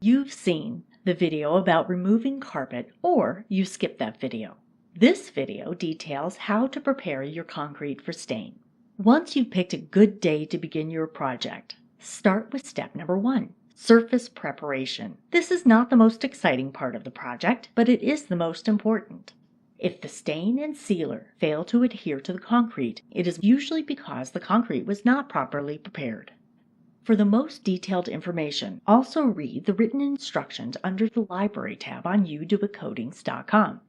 You've seen the video about removing carpet, or you skipped that video. This video details how to prepare your concrete for stain. Once you've picked a good day to begin your project, start with step number 1, surface preparation. This is not the most exciting part of the project, but it is the most important. If the stain and sealer fail to adhere to the concrete, it is usually because the concrete was not properly prepared. For the most detailed information, also read the written instructions under the Library tab on uDoItCoatings.com.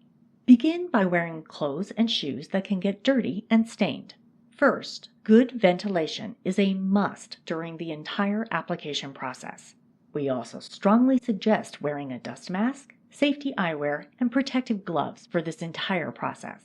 Begin by wearing clothes and shoes that can get dirty and stained. First, good ventilation is a must during the entire application process. We also strongly suggest wearing a dust mask, safety eyewear, and protective gloves for this entire process.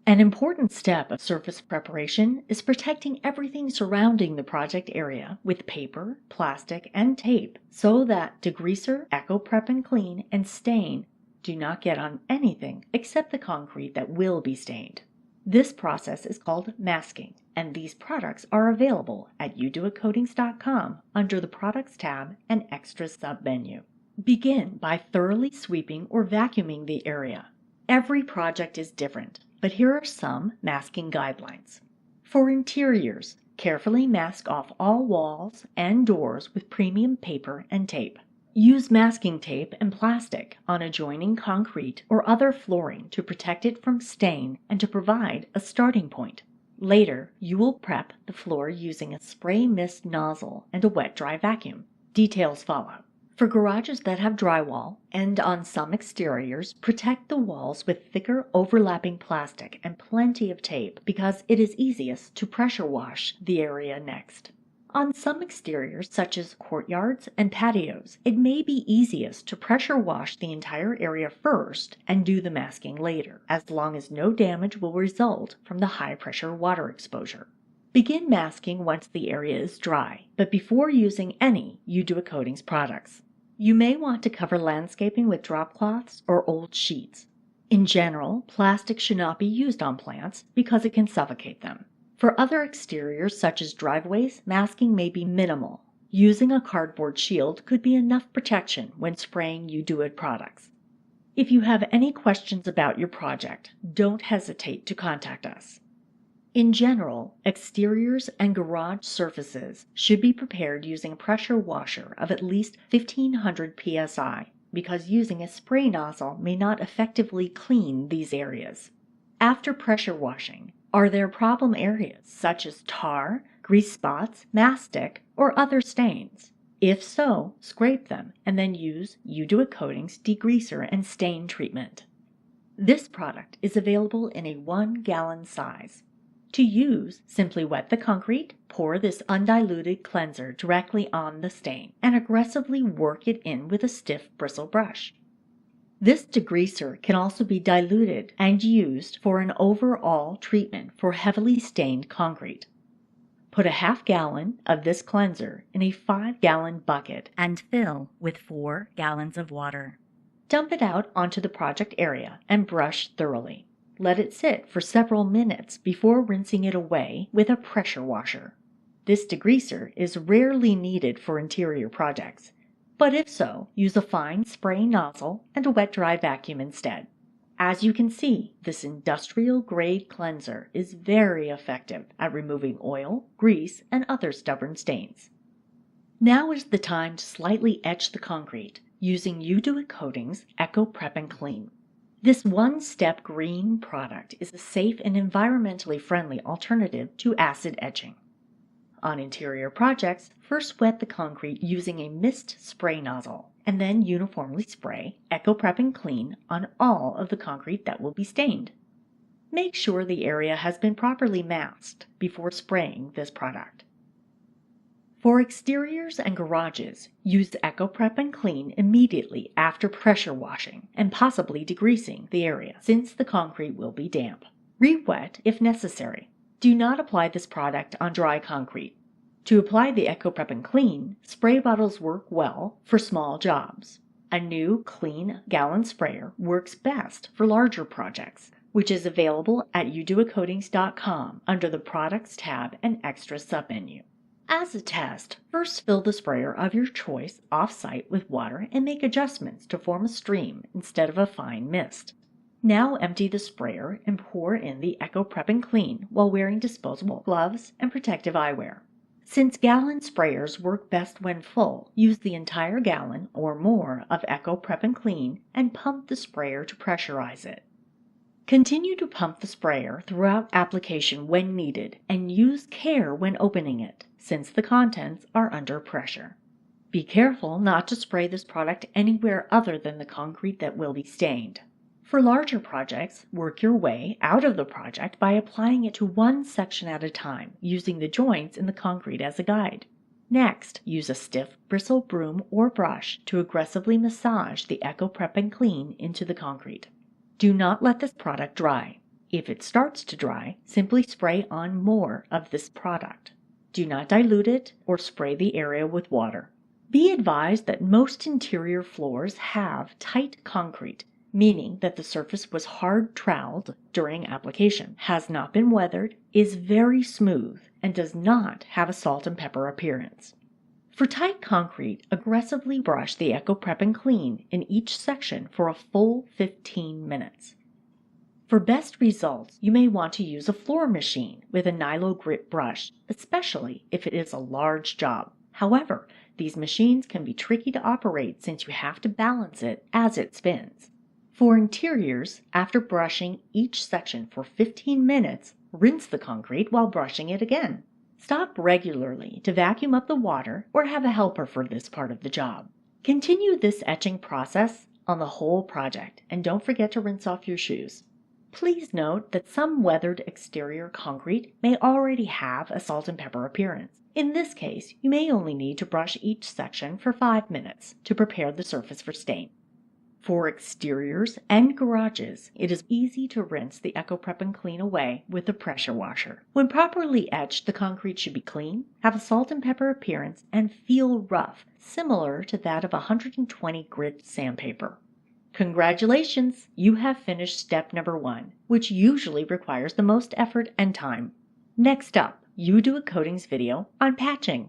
An important step of surface preparation is protecting everything surrounding the project area with paper, plastic, and tape so that degreaser, echo prep and clean, and stain do not get on anything except the concrete that will be stained. This process is called masking, and these products are available at uDoItCoatings.com under the Products tab and Extras submenu. Begin by thoroughly sweeping or vacuuming the area. Every project is different, but here are some masking guidelines. For interiors, carefully mask off all walls and doors with premium paper and tape. Use masking tape and plastic on adjoining concrete or other flooring to protect it from stain and to provide a starting point. Later, you will prep the floor using a spray mist nozzle and a wet-dry vacuum. Details follow. For garages that have drywall, and on some exteriors, protect the walls with thicker overlapping plastic and plenty of tape because it is easiest to pressure wash the area next. On some exteriors, such as courtyards and patios, it may be easiest to pressure wash the entire area first and do the masking later, as long as no damage will result from the high-pressure water exposure. Begin masking once the area is dry, but before using any uDoIt Coatings products. You may want to cover landscaping with drop cloths or old sheets. In general, plastic should not be used on plants because it can suffocate them. For other exteriors such as driveways, masking may be minimal. Using a cardboard shield could be enough protection when spraying uDoIt products. If you have any questions about your project, don't hesitate to contact us. In general, exteriors and garage surfaces should be prepared using a pressure washer of at least 1500 psi because using a spray nozzle may not effectively clean these areas. After pressure washing, are there problem areas such as tar, grease spots, mastic, or other stains? If so, scrape them and then use uDoIt Coatings Degreaser and Stain Treatment. This product is available in a 1-gallon size. To use, simply wet the concrete, pour this undiluted cleanser directly on the stain, and aggressively work it in with a stiff bristle brush. This degreaser can also be diluted and used for an overall treatment for heavily stained concrete. Put a half gallon of this cleanser in a 5-gallon bucket and fill with 4 gallons of water. Dump it out onto the project area and brush thoroughly. Let it sit for several minutes before rinsing it away with a pressure washer. This degreaser is rarely needed for interior projects, but if so, use a fine spray nozzle and a wet-dry vacuum instead. As you can see, this industrial-grade cleanser is very effective at removing oil, grease, and other stubborn stains. Now is the time to slightly etch the concrete using uDoIt Coatings Echo Prep and Clean. This one-step green product is a safe and environmentally friendly alternative to acid etching. On interior projects, first wet the concrete using a mist spray nozzle, and then uniformly spray Echo Prep and Clean on all of the concrete that will be stained. Make sure the area has been properly masked before spraying this product. For exteriors and garages, use Echo Prep and Clean immediately after pressure washing and possibly degreasing the area, since the concrete will be damp. Re-wet if necessary. Do not apply this product on dry concrete. To apply the Echo Prep and Clean, spray bottles work well for small jobs. A new clean gallon sprayer works best for larger projects, which is available at uDoItCoatings.com under the Products tab and Extras submenu. As a test, first fill the sprayer of your choice off-site with water and make adjustments to form a stream instead of a fine mist. Now empty the sprayer and pour in the Echo Prep and Clean while wearing disposable gloves and protective eyewear. Since gallon sprayers work best when full, use the entire gallon or more of Echo Prep and Clean and pump the sprayer to pressurize it. Continue to pump the sprayer throughout application when needed and use care when opening it, since the contents are under pressure. Be careful not to spray this product anywhere other than the concrete that will be stained. For larger projects, work your way out of the project by applying it to one section at a time, using the joints in the concrete as a guide. Next, use a stiff bristle broom or brush to aggressively massage the Echo Prep and Clean into the concrete. Do not let this product dry. If it starts to dry, simply spray on more of this product. Do not dilute it or spray the area with water. Be advised that most interior floors have tight concrete, meaning that the surface was hard troweled during application, has not been weathered, is very smooth, and does not have a salt and pepper appearance. For tight concrete, aggressively brush the Echo Prep and Clean in each section for a full 15 minutes. For best results, you may want to use a floor machine with a Nilo Grit brush, especially if it is a large job. However, these machines can be tricky to operate since you have to balance it as it spins. For interiors, after brushing each section for 15 minutes, rinse the concrete while brushing it again. Stop regularly to vacuum up the water or have a helper for this part of the job. Continue this etching process on the whole project and don't forget to rinse off your shoes. Please note that some weathered exterior concrete may already have a salt and pepper appearance. In this case, you may only need to brush each section for 5 minutes to prepare the surface for stain. For exteriors and garages, it is easy to rinse the Echo Prep and Clean away with a pressure washer. When properly etched, the concrete should be clean, have a salt and pepper appearance, and feel rough, similar to that of 120 grit sandpaper. Congratulations! You have finished step number 1, which usually requires the most effort and time. Next up, uDoIt Coatings video on patching.